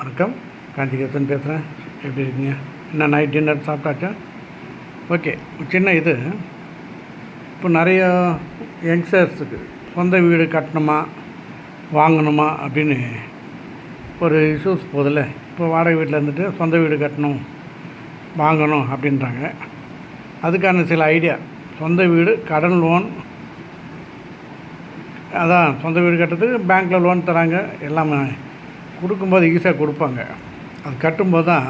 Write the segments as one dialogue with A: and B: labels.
A: வணக்கம். காஞ்சிகேசன் பேசுகிறேன். எப்படி இருக்கீங்க? என்ன நைட் டின்னர் சாப்பிட்டாச்சா? ஓகே. சின்ன இது இப்போ நிறைய யங்ஸ்டர்ஸுக்கு சொந்த வீடு கட்டணுமா வாங்கணுமா அப்படின்னு ஒரு இஷ்யூஸ் போதில்ல. இப்போ வாடகை வீட்டில் இருந்துட்டு சொந்த வீடு கட்டணும் வாங்கணும் அப்படின்றாங்க. அதுக்கான சில ஐடியா. சொந்த வீடு கடன் லோன், அதான் சொந்த வீடு கட்டுறதுக்கு பேங்க்கில் லோன் தராங்க. எல்லாமே கொடுக்கும்போது ஈஸியாக கொடுப்பாங்க. அது கட்டும்போது தான்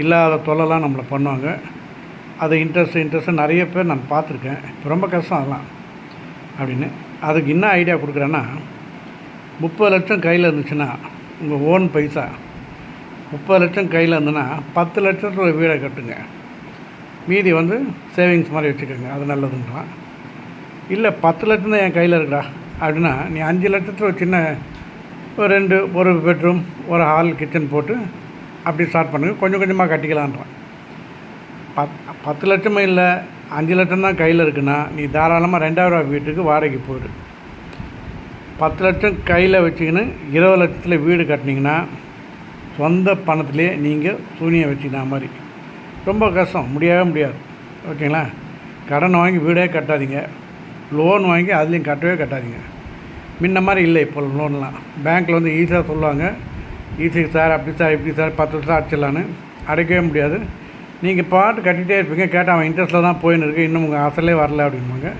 A: இல்லாத தொல்லைலாம் நம்மளை பண்ணுவாங்க. அது இன்ட்ரெஸ்ட்டு நிறைய பேர் நான் பார்த்துருக்கேன். இப்போ ரொம்ப கஷ்டம் அதெல்லாம் அப்படின்னு. அதுக்கு என்ன ஐடியா கொடுக்குறேன்னா, 30 லட்சம் கையில் இருந்துச்சுன்னா, உங்கள் ஓன் பைசா 30 லட்சம் கையில் இருந்துன்னா 10 லட்சத்தில் ஒரு வீடை கட்டுங்க. மீதி சேவிங்ஸ் மாதிரி வச்சுக்கோங்க. அது நல்லதுன்றான். இல்லை 10 லட்சம் தான் என் கையில் இருக்குடா அப்படின்னா, நீ 5 லட்சத்தில் ஒரு சின்ன ஒரு பெட்ரூம், ஒரு ஹால், கிச்சன் போட்டு அப்படி ஸ்டார்ட் பண்ணுங்கள். கொஞ்சம் கொஞ்சமாக கட்டிக்கலான்றான். 10 லட்சமே இல்லை, 5 லட்சம் தான் கையில் இருக்குன்னா, நீ தாராளமாக 2000 ரூபா வீட்டுக்கு வாடகைக்கு போயிடு. 10 லட்சம் கையில் வச்சுக்கின்னு 20 லட்சத்தில் வீடு கட்டினீங்கன்னா, சொந்த பணத்துலேயே நீங்கள் சூனியம் வச்சுக்கிற மாதிரி. ரொம்ப கஷ்டம், முடியவே முடியாது. ஓகேங்களா? கடன் வாங்கி வீடே கட்டாதீங்க. லோன் வாங்கி அதுலேயும் கட்டவே கட்டாதீங்க. முன்ன மாதிரி இல்லை இப்போ லோன்லாம். பேங்க்கில் ஈஸியாக சொல்லுவாங்க, ஈஸி சார், அப்படி சார், இப்படி சார், 10 வருஷம் அடிச்சிடலான்னு. அடைக்கவே முடியாது. நீங்கள் பாட்டு கட்டிகிட்டே இருப்பீங்க. கேட்டால் அவன் இன்ட்ரெஸ்ட்டில் தான் போயின்னு இருக்குது, இன்னும் உங்கள் அசலே வரல அப்படின்பாங்க.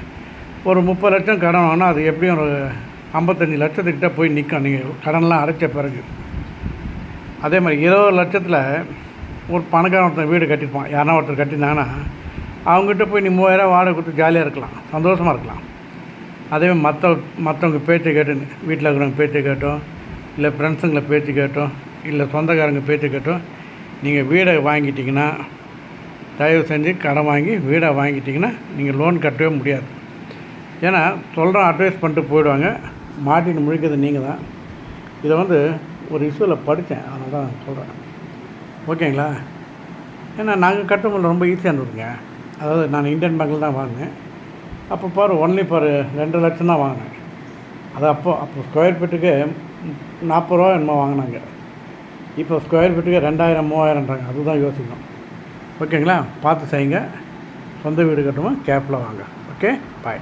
A: ஒரு 30 லட்சம் கடன் வாங்கினா அது எப்படியும் ஒரு 55 லட்சத்துக்கிட்ட போய் நிற்கும் நீங்கள் கடன்லாம் அடைச்ச பிறகு. அதே மாதிரி 20 லட்சத்தில் ஒரு பணக்காரன் ஒருத்தன் வீடு கட்டியிருப்பான். யாரா ஒருத்தர் கட்டியிருந்தாங்கன்னா அவங்ககிட்ட போய் நீ 3000 வாடகை கொடுத்து ஜாலியாக இருக்கலாம், சந்தோஷமாக இருக்கலாம். அதேமாதிரி மற்றவங்க பேச்சை கேட்டு, வீட்டில் இருக்கிறவங்க பேச்சை கேட்டோம், இல்லை ஃப்ரெண்ட்ஸுங்களை பேச்சு கேட்டோம், இல்லை சொந்தக்காரங்க பேச்சை கேட்டோம், நீங்கள் வீடை வாங்கிட்டிங்கன்னா, தயவு செஞ்சு கடன் வாங்கி வீடை வாங்கிட்டிங்கன்னா நீங்கள் லோன் கட்டவே முடியாது. ஏன்னா சொல்கிறோம், அட்வைஸ் பண்ணிட்டு போயிடுவாங்க. மாட்டின்னு முழிக்கிறது நீங்கள் தான். இதை ஒரு இஷ்யூவில் படித்தேன், அதனால தான் சொல்கிறேன். ஓகேங்களா? ஏன்னா நாங்கள் கட்டும்போது ரொம்ப ஈஸியாக இருந்ததுங்க. அதாவது நான் இந்தியன் பேங்க்கில் தான் வாங்கினேன். அப்போ பாரு, ஒன்லி பாரு 2 லட்சம் தான் வாங்கினேன். அது அப்போ ஸ்கொயர் ஃபீட்டுக்கு 40 ரூபா என்னமோ வாங்கினாங்க. இப்போ ஸ்கொயர் ஃபீட்டுக்கு 2000 3000ன்றாங்க. அதுதான் யோசிக்கணும். ஓகேங்களா? பார்த்து செய்யுங்க. சொந்த வீடு கட்டுமா கேப்பில் வாங்க. ஓகே, பாய்.